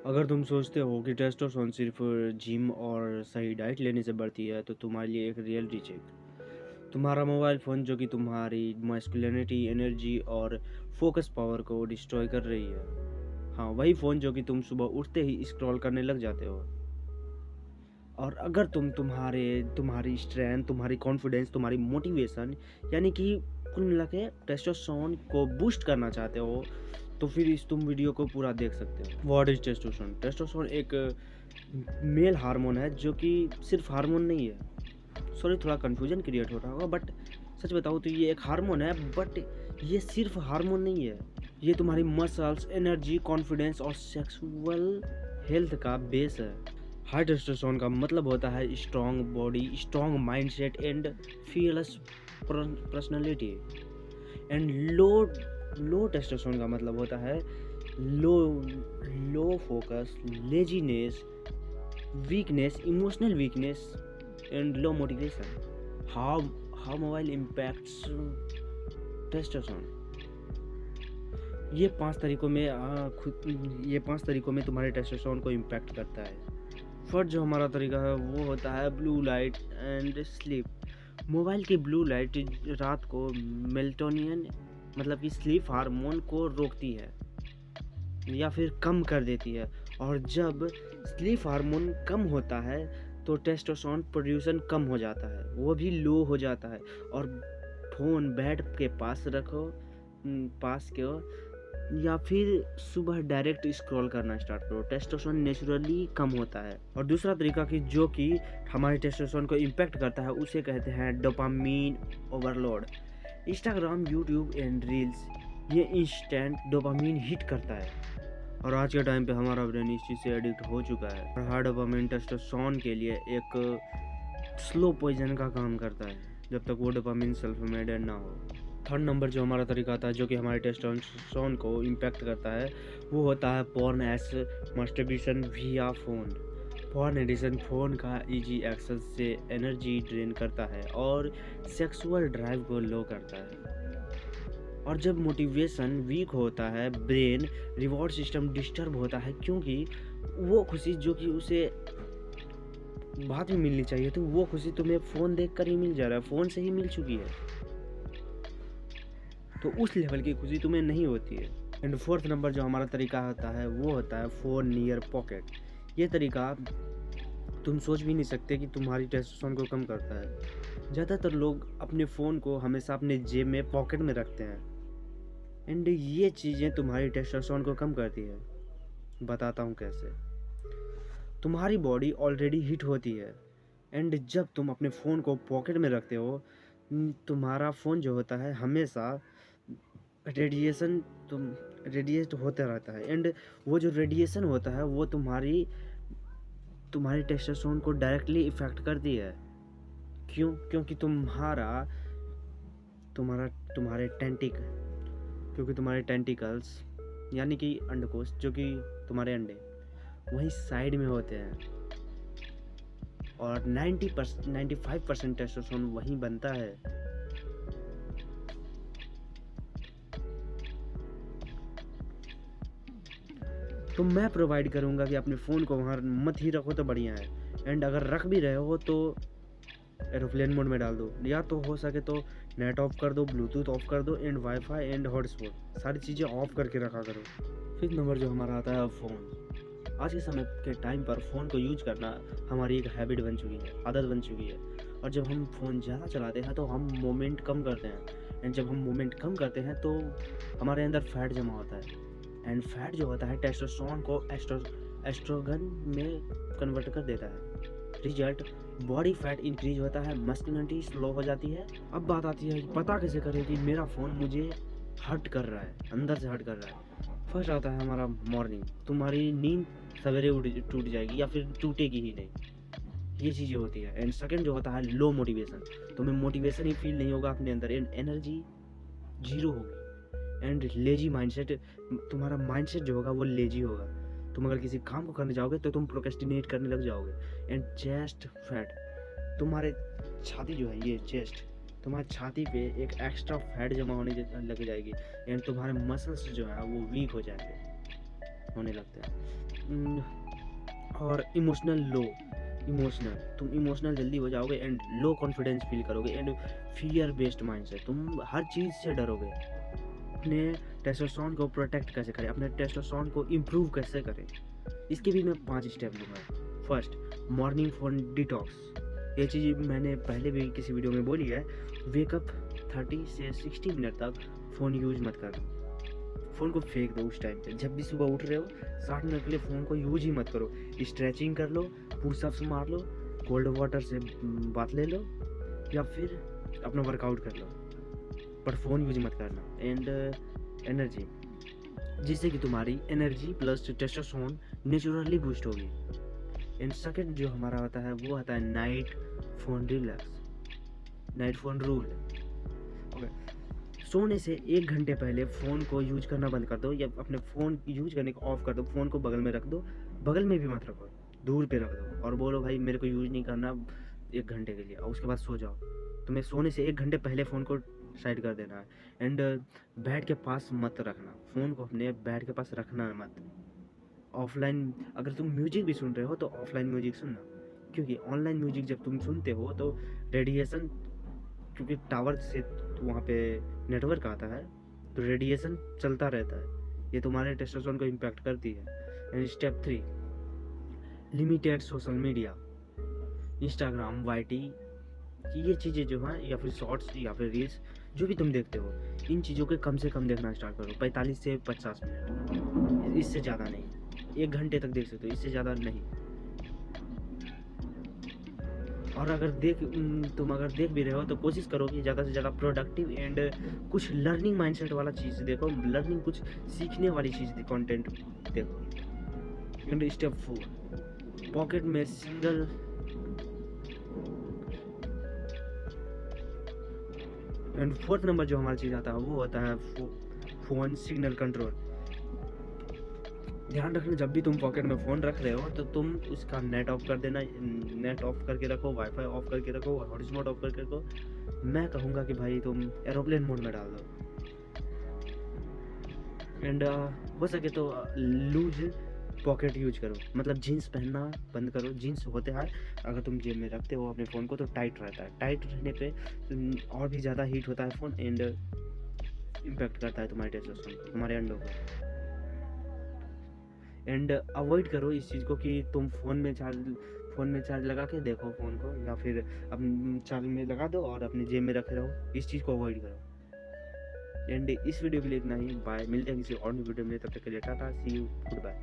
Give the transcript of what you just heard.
अगर तुम सोचते हो कि टेस्टोस्टेरोन सिर्फ जिम और सही डाइट लेने से बढ़ती है तो तुम्हारे लिए एक रियलिटी चेक। तुम्हारा मोबाइल फ़ोन जो कि तुम्हारी मैस्कुलिनिटी, एनर्जी और फोकस पावर को डिस्ट्रॉय कर रही है। हाँ, वही फ़ोन जो कि तुम सुबह उठते ही स्क्रॉल करने लग जाते हो। और अगर तुम्हारी स्ट्रेंथ, तुम्हारी कॉन्फिडेंस, तुम्हारी मोटिवेशन यानी कि कुल मिला के टेस्टोस्टेरोन को बूस्ट करना चाहते हो तो फिर इस तुम वीडियो को पूरा देख सकते हो। What is testosterone? टेस्टोस्टेरोन एक मेल हार्मोन है जो कि सिर्फ हार्मोन नहीं है। सॉरी, थोड़ा कन्फ्यूजन क्रिएट हो रहा होगा, बट सच बताऊँ तो ये एक हार्मोन है, बट ये सिर्फ हार्मोन नहीं है। ये तुम्हारी मसल्स, एनर्जी, कॉन्फिडेंस और सेक्सुअल हेल्थ का बेस है। हाई टेस्टोस्टेरोन का मतलब होता है strong body, strong mindset and fearless personality. And low testosterone का मतलब होता है low low focus, laziness, weakness, emotional weakness and low motivation. How mobile impacts testosterone. ये पांच तरीकों में तुम्हारे टेस्टोस्टेरोन को इम्पैक्ट करता है। फर्स्ट जो हमारा तरीका है वो होता है blue light and sleep. Mobile की ब्लू लाइट रात को मेलाटोनिन मतलब कि स्लीप हार्मोन को रोकती है या फिर कम कर देती है, और जब स्लीप हार्मोन कम होता है तो टेस्टोस्टेरोन प्रोड्यूसन कम हो जाता है, वो भी लो हो जाता है। और फ़ोन बेड के पास रखो, पास क्यों, या फिर सुबह डायरेक्ट स्क्रॉल करना स्टार्ट करो, टेस्टोस्टेरोन नेचुरली कम होता है। और दूसरा तरीका कि जो कि हमारे टेस्टोस्टेरोन को इम्पैक्ट करता है उसे कहते हैं dopamine overload. Instagram, YouTube and reels ये इंस्टेंट डोपामीन हिट करता है, और आज के टाइम पे हमारा ब्रेन इस चीज़ से एडिक्ट हो चुका है। और हाई डोपामीन टेस्टोस्टेरोन के लिए एक स्लो पॉइजन का काम करता है जब तक वो डोपामीन सेल्फ मेड ना हो। थर्ड नंबर जो हमारा तरीका आता है जो कि हमारे टेस्टोस्टेरोन को इम्पैक्ट करता है वो होता है पोर्न एस मास्टरबेशन विया फ़ोन। पोर्न एडिक्शन फ़ोन का इजी एक्सेस से एनर्जी ड्रेन करता है और सेक्सुअल ड्राइव को लो करता है। और जब मोटिवेशन वीक होता है, ब्रेन रिवॉर्ड सिस्टम डिस्टर्ब होता है, क्योंकि वो खुशी जो कि उसे बाद में मिलनी चाहिए तो वो खुशी तुम्हें फ़ोन देखकर ही मिल जा रहा है, फ़ोन से ही मिल चुकी है, तो उस लेवल की खुशी तुम्हें नहीं होती है। एंड फोर्थ नंबर जो हमारा तरीका होता है वो होता है फ़ोन नियर पॉकेट। ये तरीका तुम सोच भी नहीं सकते कि तुम्हारी टेस्टोस्टेरोन को कम करता है। ज़्यादातर लोग अपने फ़ोन को हमेशा अपने जेब में, पॉकेट में रखते हैं, एंड ये चीज़ें तुम्हारी टेस्टोस्टेरोन को कम करती है। बताता हूँ कैसे। तुम्हारी बॉडी ऑलरेडी हीट होती है, एंड जब तुम अपने फ़ोन को पॉकेट में रखते हो, तुम्हारा फ़ोन जो होता है हमेशा रेडिएशन तुम रेडिएट होता रहता है, एंड वो जो रेडिएशन होता है वो तुम्हारी टेस्टोस्टेरोन को डायरेक्टली इफ़ेक्ट करती है। क्यों? क्योंकि तुम्हारे क्योंकि तुम्हारे टेंटिकल्स यानी कि अंडकोश जो कि तुम्हारे अंडे वहीं साइड में होते हैं, और 95% टेस्टोस्टेरोन वहीं बनता है। तो मैं प्रोवाइड करूँगा कि अपने फ़ोन को वहाँ मत ही रखो तो बढ़िया है, एंड अगर रख भी रहे हो तो एरोप्लेन मोड में डाल दो, या तो हो सके तो नेट ऑफ कर दो, ब्लूटूथ ऑफ कर दो, एंड वाईफाई एंड हॉटस्पॉट सारी चीज़ें ऑफ करके रखा करो। फिफ्थ नंबर जो हमारा आता है फ़ोन। आज के समय के टाइम पर फ़ोन को यूज करना हमारी एक हैबिट बन चुकी है, आदत बन चुकी है, और जब हम फ़ोन ज़्यादा चलाते हैं तो हम मोमेंट कम करते हैं, एंड जब हम मोमेंट कम करते हैं तो हमारे अंदर फैट जमा होता है, एंड फैट जो होता है टेस्टोस्टेरोन को एस्ट्रोजन में कन्वर्ट कर देता है। रिजल्ट बॉडी फैट इंक्रीज होता है, मस्कुलिनिटी स्लो हो जाती है। अब बात आती है पता कैसे करें कि मेरा फ़ोन मुझे हर्ट कर रहा है, अंदर से हर्ट कर रहा है। फर्स्ट आता है हमारा मॉर्निंग। तुम्हारी नींद सवेरे टूट जाएगी या फिर टूटेगी ही नहीं, ये चीज़ें होती है। एंड सेकंड जो होता है लो मोटिवेशन। तुम्हें मोटिवेशन ही फील नहीं होगा अपने अंदर, एंड एनर्जी जीरो होगी, एंड लेजी माइंडसेट। तुम्हारा माइंडसेट जो होगा वो लेजी होगा। तुम अगर किसी काम को करने जाओगे तो तुम प्रोक्रेस्टिनेट करने लग जाओगे। एंड चेस्ट फैट, तुम्हारे छाती जो है, ये चेस्ट, तुम्हारी छाती पे एक एक्स्ट्रा फैट जमा लग जाएगी, एंड तुम्हारे मसल्स जो है वो वीक होने लगते हैं। उम, और इमोशनल तुम इमोशनल जल्दी हो जाओगे एंड लो कॉन्फिडेंस फील करोगे एंड फियर बेस्ड माइंडसेट, तुम हर चीज़ से डरोगे। अपने टेस्टोस्टेरोन को प्रोटेक्ट कैसे करें, अपने टेस्टोस्टेरोन को इम्प्रूव कैसे करें, इसके भी मैं 5 स्टेप लूँगा। First, morning phone detox. ये चीज़ मैंने पहले भी किसी वीडियो में बोली है। वेकअप 30 से 60 मिनट तक फ़ोन यूज़ मत करना। फ़ोन को फेंक दो उस टाइम पे। जब भी सुबह उठ रहे हो 60 मिनट के लिए फ़ोन को यूज़ ही मत करो। स्ट्रेचिंग कर लो, पुशअप्स मार लो, कोल्ड वाटर से बाथ ले लो या फिर अपना वर्कआउट कर लो, पर फ़ोन यूज़ मत करना। एंड एनर्जी, जिससे कि तुम्हारी energy plus testosterone naturally boost होगी। एंड सेकंड जो हमारा होता है वो आता है नाइट फ़ोन रूल। ओके, सोने से 1 घंटे पहले फ़ोन को यूज़ करना बंद कर दो या अपने फ़ोन यूज़ करने को ऑफ कर दो। फ़ोन को बगल में रख दो, बगल में भी मत रखो, दूर पे रख दो और बोलो भाई मेरे को यूज़ नहीं करना 1 घंटे के लिए, और उसके बाद सो जाओ। तुम्हें सोने से 1 घंटे पहले फ़ोन को साइड कर देना है। एंड बेड के पास मत रखना, फ़ोन को अपने बेड के पास रखना मत। ऑफ़लाइन अगर तुम म्यूज़िक भी सुन रहे हो तो ऑफ़लाइन म्यूज़िक सुनना, क्योंकि ऑनलाइन म्यूज़िक जब तुम सुनते हो तो रेडिएशन, क्योंकि टावर से वहाँ पे नेटवर्क आता है तो रेडिएशन चलता रहता है, ये तुम्हारे टेस्टोस्टेरोन को इम्पैक्ट करती है। And step 3, limited social media, Instagram, YT, ये चीज़ें जो हैं या फिर शॉर्ट्स या फिर रील्स जो भी तुम देखते हो, इन चीज़ों के कम से कम देखना स्टार्ट करो। 45 से 50 मिनट, इससे ज़्यादा नहीं। 1 घंटे तक देख सकते हो, इससे ज़्यादा नहीं। और अगर तुम अगर देख भी रहे हो तो कोशिश करो कि ज़्यादा से ज़्यादा प्रोडक्टिव एंड कुछ लर्निंग माइंडसेट वाला चीज़ देखो, लर्निंग कुछ सीखने वाली चीज़ कंटेंट देखो। एंड स्टेप 4, पॉकेट में सिंगल एंड फोर्थ नंबर जो हमारा चीज़ आता है वो होता है फ़ोन सिग्नल कंट्रोल। ध्यान रखना जब भी तुम पॉकेट में फ़ोन रख रहे हो तो तुम उसका नेट ऑफ कर देना, नेट ऑफ करके रखो, वाईफाई ऑफ करके रखो, हॉटस्पॉट ऑफ करके रखो। मैं कहूँगा कि भाई तुम एरोप्लेन मोड में डाल दो। एंड हो सके तो लूज पॉकेट यूज करो, मतलब जीन्स पहनना बंद करो। जीन्स होते हैं अगर तुम जेब में रखते हो अपने फ़ोन को तो टाइट रहता है, टाइट रहने पे और भी ज़्यादा हीट होता है फ़ोन एंड इम्पैक्ट करता है तुम्हारे टेस्टोस्टेरोन को, तुम्हारे अंडों को। एंड अवॉइड करो इस चीज़ को कि तुम फ़ोन में चार्ज लगा के देखो फ़ोन को, या फिर अपने चार्ज में लगा दो और अपनी जेब में रखे रहो। इस चीज़ को अवॉइड करो। एंड इस वीडियो के लिए इतना ही। बाय, मिलते हैं किसी और वीडियो में, तब तक के लिए टाटा, सी यू, गुड बाय।